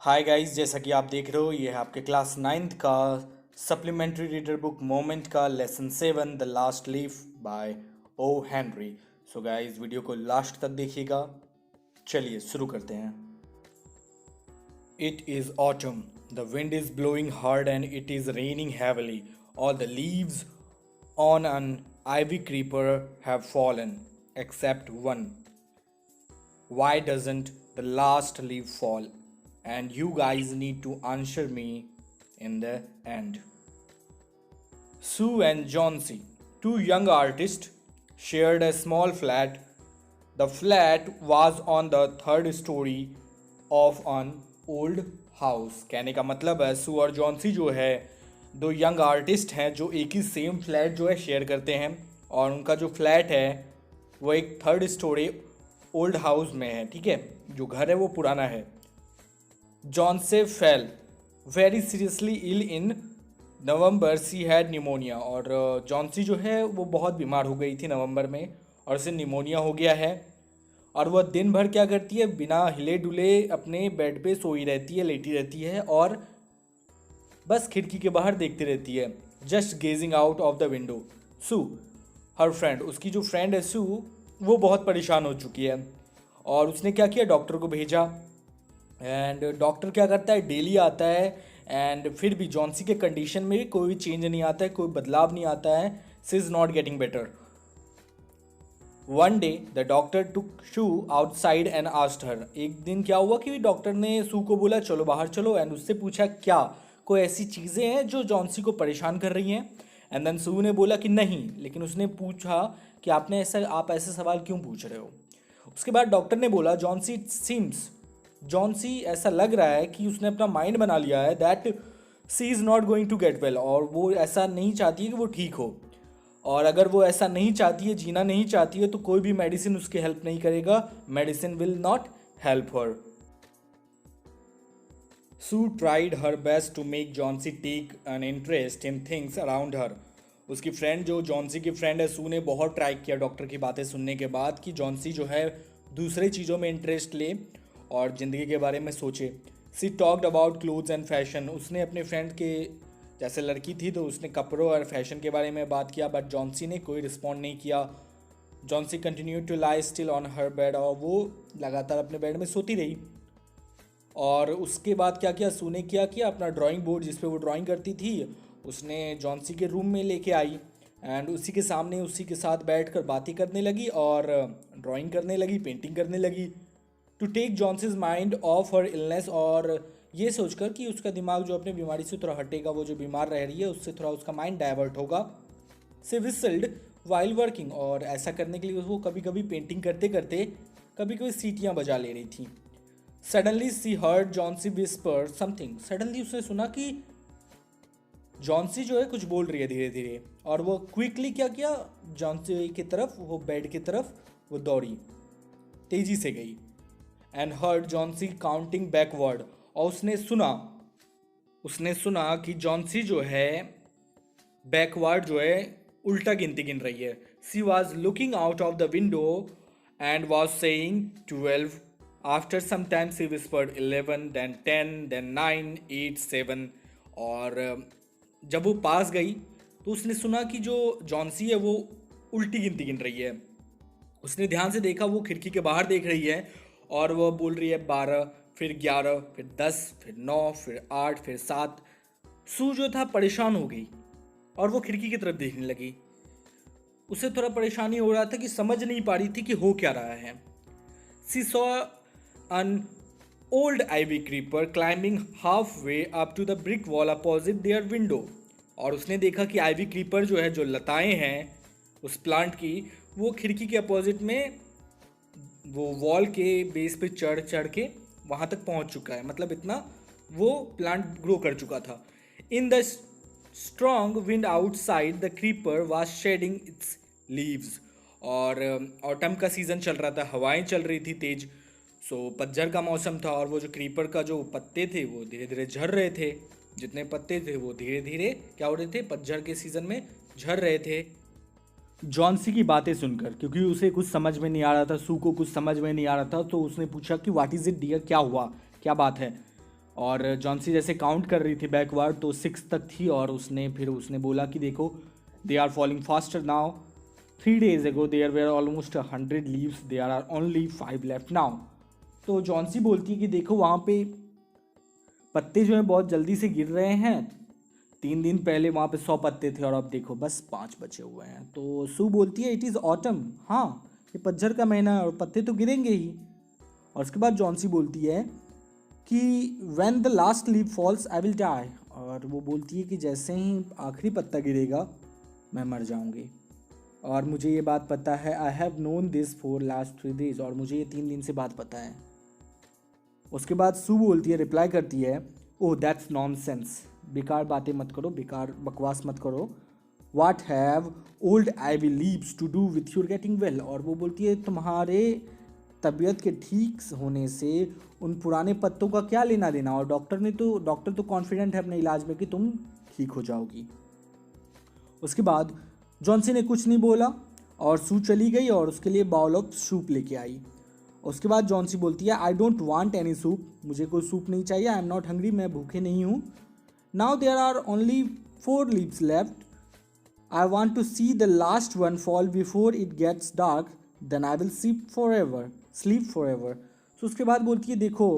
Hi guys, जैसा कि आप देख रहे हो ये है आपके क्लास नाइन्थ का सप्लीमेंट्री रीडर बुक मोमेंट का lesson 7 the last leaf by O Henry. So guys, video को लास्ट तक देखिएगा। चलिए शुरू करते हैं। It is autumn. The wind is blowing hard and it is raining heavily. All the leaves on an ivy creeper have fallen except one. Why doesn't the last leaf fall? And you guys need to answer me in the end. Sue and Johnsy, two young artists, shared a small flat. The flat was on the third story of an old house. कहने का मतलब है सू और Johnsy जो है दो young artist हैं जो एक ही सेम फ्लैट जो है शेयर करते हैं, और उनका जो फ्लैट है वो एक थर्ड स्टोरी ओल्ड हाउस में है। ठीक है, जो घर है वो पुराना है। Johnsy fell very seriously ill in November, she had pneumonia. और जॉन्सी जो है वो बहुत बीमार हो गई थी नवंबर में और उसे निमोनिया हो गया है। और वह दिन भर क्या करती है, बिना हिले डुले अपने बेड पे सोई रहती है, लेटी रहती है और बस खिड़की के बाहर देखती रहती है, just gazing out of the window. Sue her friend, उसकी जो फ्रेंड है सू, वो बहुत परेशान हो चुकी है और उसने क्या किया, डॉक्टर को भेजा। एंड डॉक्टर क्या करता है, डेली आता है एंड फिर भी जॉन्सी के कंडीशन में कोई चेंज नहीं आता है, कोई बदलाव नहीं आता है। She is not getting better. One day the doctor took Sue outside and asked her. एक दिन क्या हुआ कि डॉक्टर ने सू को बोला चलो बाहर चलो, एंड उससे पूछा क्या कोई ऐसी चीज़ें हैं जो जॉन्सी को परेशान कर रही हैं। एंड देन सू ने बोला कि नहीं, लेकिन उसने पूछा कि आप ऐसे सवाल क्यों पूछ रहे हो। उसके बाद डॉक्टर ने बोला जॉन्सी इट सीम्स, जॉन्सी ऐसा लग रहा है कि उसने अपना माइंड बना लिया है that she is not going to get well, और वो ऐसा नहीं चाहती है कि वो ठीक हो। और अगर वो ऐसा नहीं चाहती है, जीना नहीं चाहती है, तो कोई भी मेडिसिन उसकी हेल्प नहीं करेगा। Medicine will not help her. Sue tried her best to make Johnsy take an interest in things around her. उसकी फ्रेंड जो जॉन्सी की फ्रेंड है सू ने बहुत ट्राई किया डॉक्टर की बातें सुनने के बाद कि जॉन्सी जो है दूसरे चीज़ों में इंटरेस्ट ले और ज़िंदगी के बारे में सोचे। She talked about clothes and fashion. उसने अपने फ्रेंड के जैसे लड़की थी तो उसने कपड़ों और फैशन के बारे में बात किया, बट जॉन्सी ने कोई रिस्पॉन्ड नहीं किया। Johnsy continue to lie still on her bed, और वो लगातार अपने बेड में सोती रही। और उसके बाद क्या किया, सू ने क्या किया, अपना ड्राइंग बोर्ड जिस पे वो ड्राइंग करती थी उसने जॉन्सी के रूम में लेके आई एंड उसी के सामने उसी के साथ बैठकर बातें करने लगी और ड्राइंग करने लगी, पेंटिंग करने लगी, to take Johnsy's mind off her illness. और ये सोचकर कि उसका दिमाग जो अपने बीमारी से थोड़ा हटेगा, वो जो बीमार रह रही है उससे थोड़ा उसका माइंड डाइवर्ट होगा। से विसल्ड वाइल वर्किंग, और ऐसा करने के लिए वो कभी कभी पेंटिंग करते करते कभी कभी सीटियाँ बजा ले रही थी। Suddenly she heard Johnsy whisper something. Suddenly उसने सुना कि जॉन्सी जो है कुछ बोल रही है धीरे धीरे, और वो क्विकली क्या किया, जॉन्सी की तरफ, वो बेड की तरफ वो दौड़ी, तेजी से गई। And heard Johnsy counting backward, और उसने सुना कि जॉन्सी जो है बैकवर्ड जो है उल्टा गिनती गिन रही है। She was looking out of the window and was saying 12। After some time she whispered 11, then 10, then 9, 8, 7। और जब वो पास गई तो उसने सुना कि जो जॉन्सी है वो उल्टी गिनती गिन रही है। उसने ध्यान से देखा, वो खिड़की के बाहर देख रही है और वह बोल रही है 12, फिर 11, फिर 10, फिर 9, फिर 8, फिर 7। सू जो था परेशान हो गई और वो खिड़की की तरफ देखने लगी। उसे थोड़ा परेशानी हो रहा था कि समझ नहीं पा रही थी कि हो क्या रहा है। She saw an old ivy creeper climbing half way up to the brick wall opposite their window. और उसने देखा कि आइवी क्रीपर जो है, जो लताएं हैं उस प्लांट की, वो खिड़की के अपोजिट में वो वॉल के बेस पे चढ़ चढ़ के वहाँ तक पहुँच चुका है, मतलब इतना वो प्लांट ग्रो कर चुका था। In the strong wind outside the creeper was shedding its leaves. और ऑटम का सीज़न चल रहा था, हवाएं चल रही थी तेज, सो पतझड़ का मौसम था और वो जो क्रीपर का जो पत्ते थे वो धीरे धीरे झड़ रहे थे। जितने पत्ते थे वो धीरे धीरे क्या हो रहे थे, पतझड़ के सीज़न में झड़ रहे थे। जॉन्सी की बातें सुनकर, क्योंकि उसे कुछ समझ में नहीं आ रहा था, सू को कुछ समझ में नहीं आ रहा था, तो उसने पूछा कि व्हाट इज़ इट डियर, क्या हुआ, क्या बात है। और जॉन्सी जैसे काउंट कर रही थी बैकवर्ड तो 6 तक थी और उसने बोला कि देखो they are falling faster now, 3 days ago there were almost 100 leaves, there are only 5 left now। तो जॉन्सी बोलती है कि देखो वहाँ पे पत्ते जो हैं बहुत जल्दी से गिर रहे हैं, 3 दिन पहले वहाँ पे 100 पत्ते थे और अब देखो बस 5 बचे हुए हैं। तो सू बोलती है इट इज़ ऑटम, हाँ ये पतझड़ का महीना है और पत्ते तो गिरेंगे ही। और उसके बाद जॉन्सी बोलती है कि when the last leaf falls I will die, और वो बोलती है कि जैसे ही आखिरी पत्ता गिरेगा मैं मर जाऊंगी। और मुझे ये बात पता है, I have known this for last 3 days, और मुझे ये 3 दिन से बात पता है। उसके बाद सू बोलती है, रिप्लाई करती है, ओह दैट्स नॉनसेंस, बेकार बातें मत करो, बेकार बकवास मत करो। What have old ivy leaves to do with your getting well, और वो बोलती है तुम्हारे तबीयत के ठीक होने से उन पुराने पत्तों का क्या लेना देना, और डॉक्टर तो कॉन्फिडेंट है अपने इलाज में कि तुम ठीक हो जाओगी। उसके बाद जॉन्सी ने कुछ नहीं बोला और सू चली गई और उसके लिए बाउल ऑफ सूप लेके आई। उसके बाद जॉन्सी बोलती है I don't want any soup, मुझे कोई सूप नहीं चाहिए, आई एम नॉट हंग्री, मैं भूखे नहीं हूँ। Now there are only 4 leaves left, I want to see the last one fall before it gets dark, then I will sleep forever. तो उसके बाद बोलती है देखो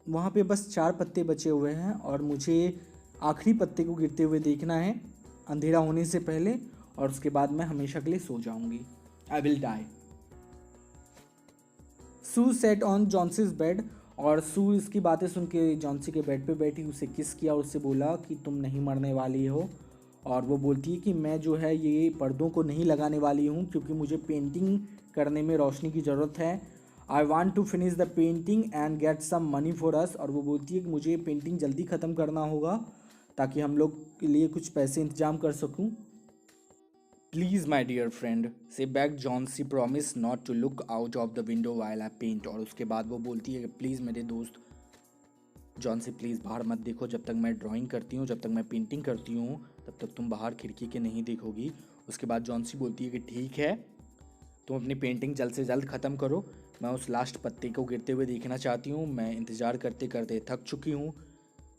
वहाँ पे बस 4 पत्ते बचे हुए हैं और मुझे आखिरी पत्ते को गिरते हुए देखना है अंधेरा होने से पहले, और उसके बाद मैं हमेशा के लिए सो जाऊंगी, I will die. Sue sat on Johnsy's bed, और सू इसकी बातें सुन के जॉन्सी के बेड पे बैठी उसे किस किया और उससे बोला कि तुम नहीं मरने वाली हो। और वो बोलती है कि मैं जो है ये पर्दों को नहीं लगाने वाली हूँ क्योंकि मुझे पेंटिंग करने में रोशनी की ज़रूरत है। I want to finish the painting and get some money for us, और वो बोलती है कि मुझे पेंटिंग जल्दी ख़त्म करना होगा ताकि हम लोग के लिए कुछ पैसे इंतजाम कर सकूँ। Please my dear friend say back Johnsy promise not to look out of the window while I paint, और उसके बाद वो बोलती है कि प्लीज़ मेरे दोस्त जॉन्सी प्लीज़ बाहर मत देखो, जब तक मैं ड्राइंग करती हूँ, जब तक मैं पेंटिंग करती हूँ तब तक तुम बाहर खिड़की के नहीं देखोगी। उसके बाद जॉन्सी बोलती है कि ठीक है तुम अपनी पेंटिंग जल्द से जल्द ख़त्म करो, मैं उस लास्ट पत्ते को गिरते हुए देखना चाहती हूँ, मैं इंतज़ार करते करते थक चुकी हूँ,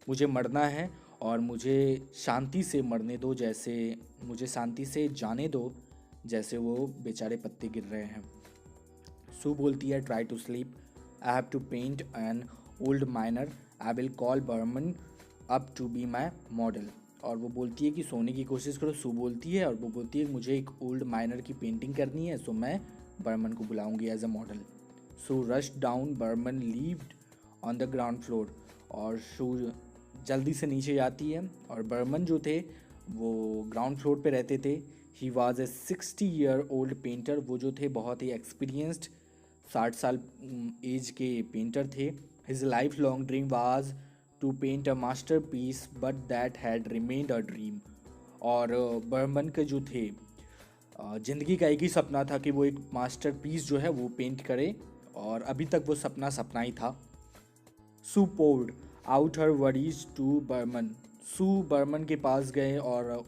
मुझे मरना है और मुझे शांति से मरने दो, जैसे मुझे शांति से जाने दो जैसे वो बेचारे पत्ते गिर रहे हैं। सू बोलती है try to sleep, I have to paint an old miner, I will call Behrman up to be my model, और वो बोलती है कि सोने की कोशिश करो। सू बोलती है और वो बोलती है कि मुझे एक ओल्ड माइनर की पेंटिंग करनी है, सो मैं बर्मन को बुलाऊंगी as a model. Sue rush down, Behrman lived on the ground floor, और सू जल्दी से नीचे जाती है और बर्मन जो थे वो ग्राउंड फ्लोर पे रहते थे। He was a 60-year old painter, वो जो थे बहुत ही एक्सपीरियंस्ड 60 साल एज के पेंटर थे। His lifelong dream was to paint a masterpiece but that had remained a dream, और बर्मन के जो थे ज़िंदगी का एक ही सपना था कि वो एक मास्टर पीस जो है वो पेंट करे, और अभी तक वो सपना सपना ही था। Sue poured out her worries to Behrman, Sue Behrman के पास गए और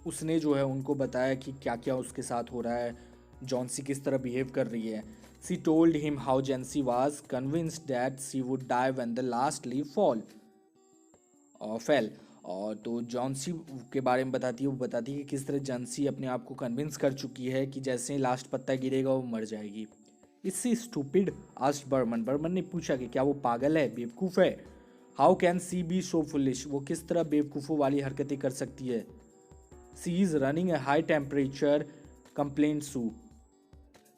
उसने जो है उनको बताया कि क्या क्या उसके साथ हो रहा है, जॉन्सी किस तरह बिहेव कर रही है। She told him how Johnsy was convinced that she would die when the last leaf fell, और तो जॉन्सी के बारे में बताती है, वो बताती है कि किस तरह जॉन्सी अपने आप को कन्विंस कर चुकी है कि जैसे ही लास्ट पत्ता गिरेगा वो मर जाएगी। इससे स्टूपिड आस्क्ड बर्मन ने पूछा कि क्या वो पागल है, बेवकूफ़ है। How can she be so foolish, वो किस तरह बेवकूफ़ों वाली हरकतें कर सकती है। She is running a high temperature complaint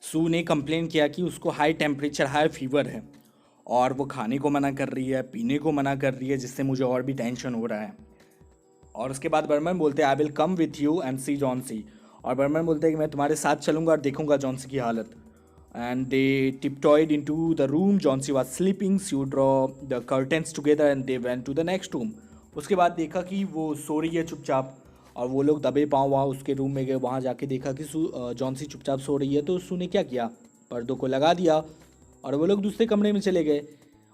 Sue ने कंप्लेन किया कि उसको हाई टेम्परेचर हाई फीवर है और वो खाने को मना कर रही है, पीने को मना कर रही है, जिससे मुझे और भी टेंशन हो रहा है। और उसके बाद बर्मन बोलते हैं I will come with you and see Johnsy, और बर्मन बोलते हैं कि मैं तुम्हारे साथ चलूँगा और देखूंगा जॉन्सी की हालत। And they tiptoed into the room. Johnsy was sleeping. Sue drew the curtains together and they went to the next room. उसके बाद देखा कि वो सो रही है चुपचाप, और वो लोग दबे पाँव वहाँ उसके रूम में गए। वहाँ जाके देखा कि जॉन्सी चुपचाप सो रही है, तो सू ने क्या किया, पर्दों को लगा दिया और वो लोग दूसरे कमरे में चले गए।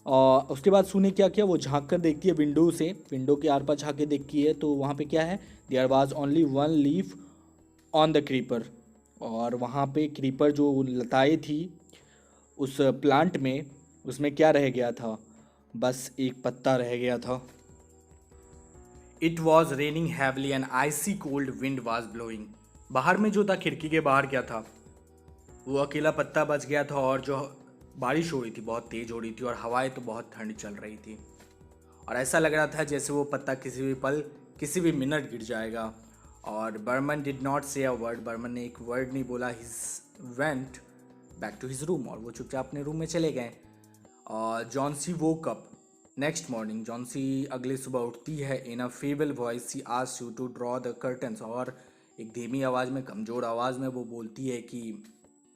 और उसके बाद सू ने क्या किया, वो झाँक कर देखती है विंडो से, विंडो के आर पार झाँक के देखती है, तो वहाँ पे क्या है, there was only 1 leaf on the creeper, और वहाँ पे क्रीपर जो लताएँ थी उस प्लांट में, उसमें क्या रह गया था, बस एक पत्ता रह गया था। It was raining heavily and icy cold wind was blowing. बाहर में जो था, खिड़की के बाहर क्या था, वो अकेला पत्ता बच गया था, और जो बारिश हो रही थी बहुत तेज हो रही थी, और हवाएं तो बहुत ठंड चल रही थी, और ऐसा लग रहा था जैसे वो पत्ता किसी भी पल, किसी भी मिनट गिर जाएगा। और बर्मन डिड नॉट से अ वर्ड। बर्मन ने एक वर्ड नहीं बोला। His went back to his room, और वो चुपचाप अपने रूम में चले गए। और Johnsy woke up next morning. Johnsy अगले सुबह उठती है। In a feeble voice she asks you to draw the curtains, और एक धीमी आवाज़ में, कमज़ोर आवाज़ में वो बोलती है कि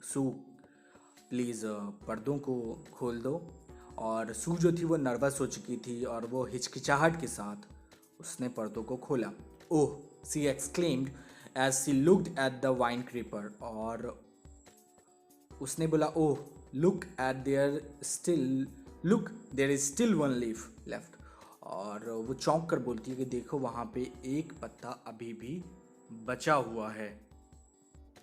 सू प्लीज़ पर्दों को खोल दो। और सू जो थी वो नर्वस हो चुकी थी, और वो हिचकिचाहट के साथ उसने पर्दों को खोला। Oh, she exclaimed as she looked at the vine creeper. और उसने बोला, oh look at there is still one leaf left. और वो चौंक कर बोलती है कि देखो वहाँ पे एक पत्ता अभी भी बचा हुआ है।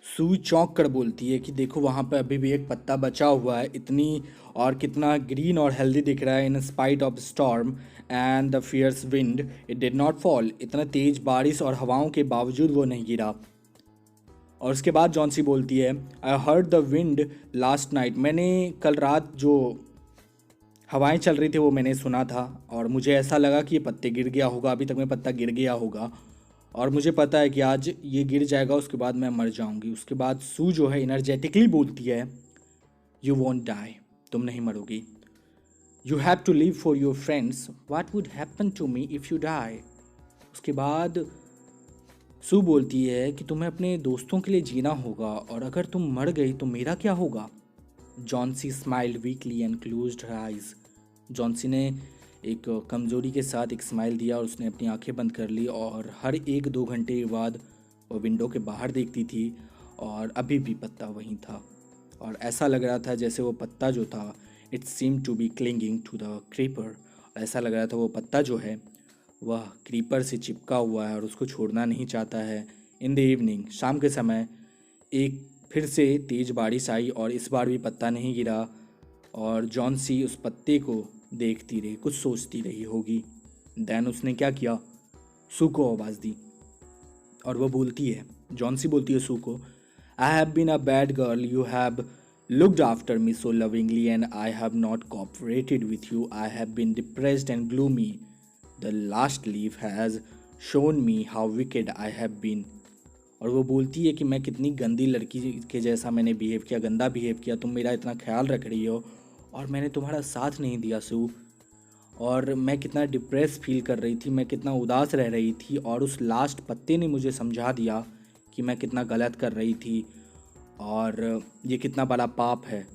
सू चौंक कर बोलती है कि देखो वहाँ पे अभी भी एक पत्ता बचा हुआ है। इतनी, और कितना ग्रीन और हेल्दी दिख रहा है। In spite of storm and the fierce wind it did not fall. इतना तेज बारिश और हवाओं के बावजूद वो नहीं गिरा। और उसके बाद जॉन्सी बोलती है, I heard the wind last night. मैंने कल रात जो हवाएं चल रही थी वो मैंने सुना था, और मुझे ऐसा लगा कि ये पत्ते गिर गया होगा, अभी तक में पत्ता गिर गया होगा, और मुझे पता है कि आज ये गिर जाएगा, उसके बाद मैं मर जाऊंगी। उसके बाद सू जो है इनर्जेटिकली बोलती है, यू वॉन्ट डाई, तुम नहीं मरोगी। You have to live for your friends, what would happen to me if you die. उसके बाद सू बोलती है कि तुम्हें अपने दोस्तों के लिए जीना होगा, और अगर तुम मर गई तो मेरा क्या होगा। Johnsy smiled weekly and closed her eyes. Johnsy ने एक कमज़ोरी के साथ एक स्माइल दिया, और उसने अपनी आंखें बंद कर ली, और हर 1-2 घंटे के बाद वो विंडो के बाहर देखती थी, और अभी भी पत्ता वहीं था। और ऐसा लग रहा था जैसे वो पत्ता जो था, it seem to be clinging to the creeper. ऐसा लग रहा था वो पत्ता जो है वह क्रीपर से चिपका हुआ है और उसको छोड़ना नहीं चाहता है। इन द इवनिंग, शाम के समय, एक फिर से तेज़ बारिश आई, और इस बार भी पत्ता नहीं गिरा। और जॉन्सी उस पत्ते को देखती रही, कुछ सोचती रही होगी। देन उसने क्या किया, सू को आवाज़ दी, और वो बोलती है, जॉन्सी बोलती है सू को, I have been a bad girl, you have looked after me so lovingly and I have not cooperated with you. I have been depressed and gloomy. The last leaf has shown me how wicked I have been. और वो बोलती है कि मैं कितनी गंदी लड़की के जैसा मैंने बिहेव किया, गंदा बिहेव किया। तुम मेरा इतना ख्याल रख रही हो और मैंने तुम्हारा साथ नहीं दिया सू। और मैं कितना डिप्रेस फील कर रही थी, मैं कितना उदास रह रही थी, और उस लास्ट पत्ते ने मुझे समझा दिया कि मैं कितना गलत कर रही थी, और ये कितना बड़ा पाप है।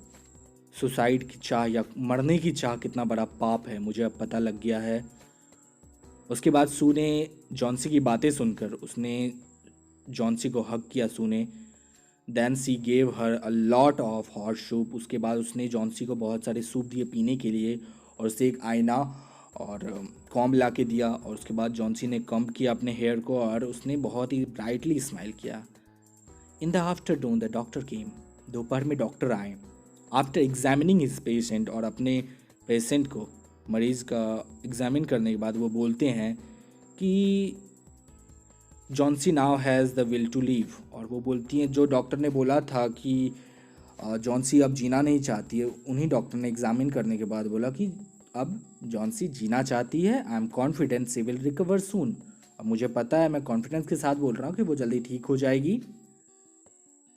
सुसाइड की चाह या मरने की चाह कितना बड़ा पाप है, मुझे अब पता लग गया है। उसके बाद सू ने जॉन्सी की बातें सुनकर उसने जॉन्सी को हक किया सू ने। Then she gave her a lot of hot soup. उसके बाद उसने जॉन्सी को बहुत सारे सूप दिए पीने के लिए, और उसे एक आईना और कॉम्ब ला के दिया। और उसके बाद जॉन्सी ने कॉम्ब किया अपने हेयर को, और उसने बहुत ही ब्राइटली स्माइल किया। In the afternoon the doctor केम। दोपहर में डॉक्टर आए। आफ्टर एग्जामिनिंग हिज पेशेंट, और अपने पेशेंट को, मरीज़ का एग्जामिन करने के बाद वो बोलते हैं कि Johnsy now has the will to live. और वो बोलती हैं, जो डॉक्टर ने बोला था कि जॉन्सी अब जीना नहीं चाहती है, उन्हीं डॉक्टर ने एग्जामिन करने के बाद बोला कि अब जॉन्सी जीना चाहती है। I am confident she will recover soon. अब मुझे पता है, मैं कॉन्फिडेंस के साथ बोल रहा हूँ कि वो जल्दी ठीक हो जाएगी।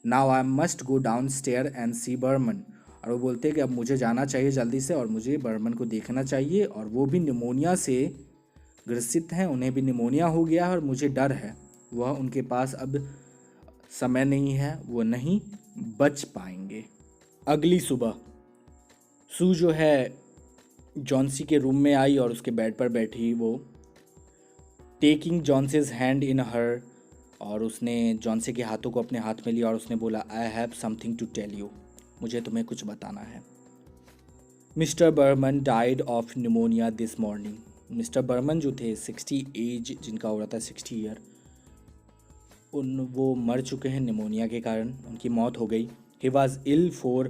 Now I must go down stair and see Behrman. और वो बोलते हैं कि अब मुझे जाना चाहिए जल्दी से, और मुझे बर्मन को देखना चाहिए, और वो भी निमोनिया से ग्रसित हैं, उन्हें भी निमोनिया हो गया है, और मुझे डर है वह उनके पास अब समय नहीं है, वो नहीं बच पाएंगे। अगली सुबह सू जो है जॉन्सी के रूम में आई, और उसके बेड पर बैठी, वो टेकिंग जॉन्सीज हैंड इन हर, और उसने जॉन्सी के हाथों को अपने हाथ में लिया, और उसने बोला, I have something to tell you, मुझे तुम्हें कुछ बताना है। Mister Behrman died of pneumonia this morning. Mister Behrman जो थे 60 एज, जिनका हो रहा था 60 ईयर, वो मर चुके हैं निमोनिया के कारण, उनकी मौत हो गई। He was ill for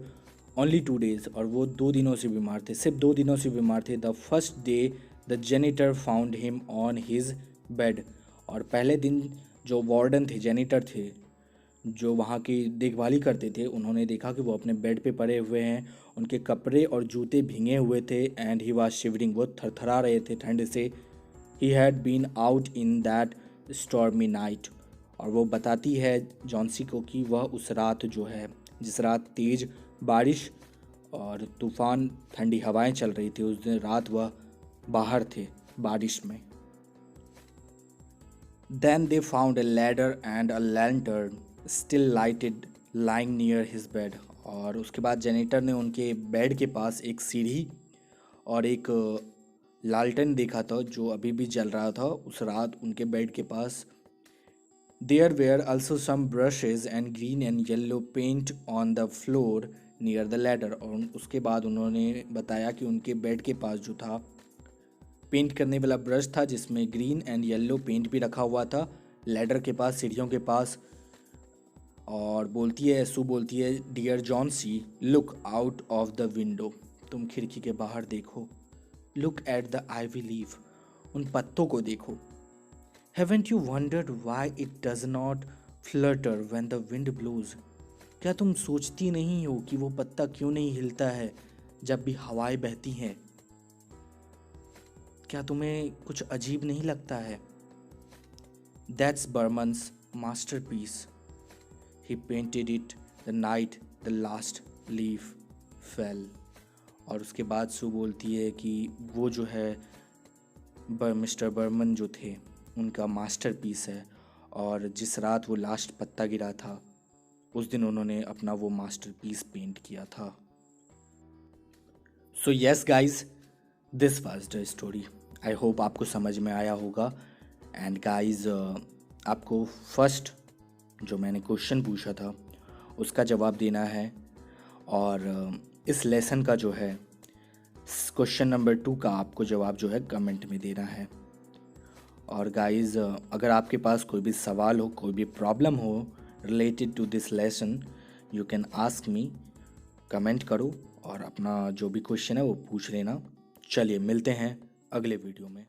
only 2 days, और वो 2 दिनों से बीमार थे, सिर्फ 2 दिनों से बीमार थे। The first day the janitor found him on his bed, और पहले दिन जो वार्डन थे, जेनिटर थे, जो वहाँ की देखभाली करते थे, उन्होंने देखा कि वो अपने बेड पे पड़े हुए हैं, उनके कपड़े और जूते भीगे हुए थे, एंड ही वाज शिवरिंग, वो थरथरा रहे थे ठंड से। He had been out in that stormy night, और वो बताती है जॉन्सी को कि वह उस रात जो है, जिस रात तेज़ बारिश और तूफ़ान ठंडी हवाएं चल रही थी, उस दिन रात वह बाहर थे बारिश में। Then they found a ladder and a lantern still lighted lying near his bed, और उसके बाद जेनिटर ने उनके बेड के पास एक सीढ़ी और एक लालटेन देखा था जो अभी भी जल रहा था उस रात उनके बेड के पास। There were also some brushes and green and yellow paint on the floor near the ladder, और उसके बाद उन्होंने बताया कि उनके बेड के पास जो था पेंट करने वाला ब्रश था जिसमें ग्रीन एंड येलो पेंट भी रखा हुआ था लैडर के पास, सीढ़ियों के पास। और बोलती है, सू बोलती है, dear Johnsy look out of the window, तुम खिड़की के बाहर देखो। Look at the ivy leaf, उन पत्तों को देखो। Haven't you wondered why it does not flutter when the wind blows, क्या तुम सोचती नहीं हो कि वो पत्ता क्यों नहीं हिलता है जब भी हवाएं बहती हैं? क्या तुम्हें कुछ अजीब नहीं लगता है? That's Burman's masterpiece, he painted it the night the last leaf fell. और उसके बाद सू बोलती है कि वो जो है मिस्टर बर्मन जो थे उनका मास्टरपीस है, और जिस रात वो लास्ट पत्ता गिरा था उस दिन उन्होंने अपना वो मास्टरपीस पेंट किया था। So yes guys, this was the story. I hope आपको समझ में आया होगा। एंड गाइज, आपको फर्स्ट जो मैंने क्वेश्चन पूछा था उसका जवाब देना है, और इस लेसन का जो है क्वेश्चन नंबर 2 का आपको जवाब जो है कमेंट में देना है। और गाइज, अगर आपके पास कोई भी सवाल हो, कोई भी प्रॉब्लम हो related to this lesson, you can ask me, comment करो और अपना जो भी क्वेश्चन है वो पूछ लेना। चलिए मिलते हैं अगले वीडियो में।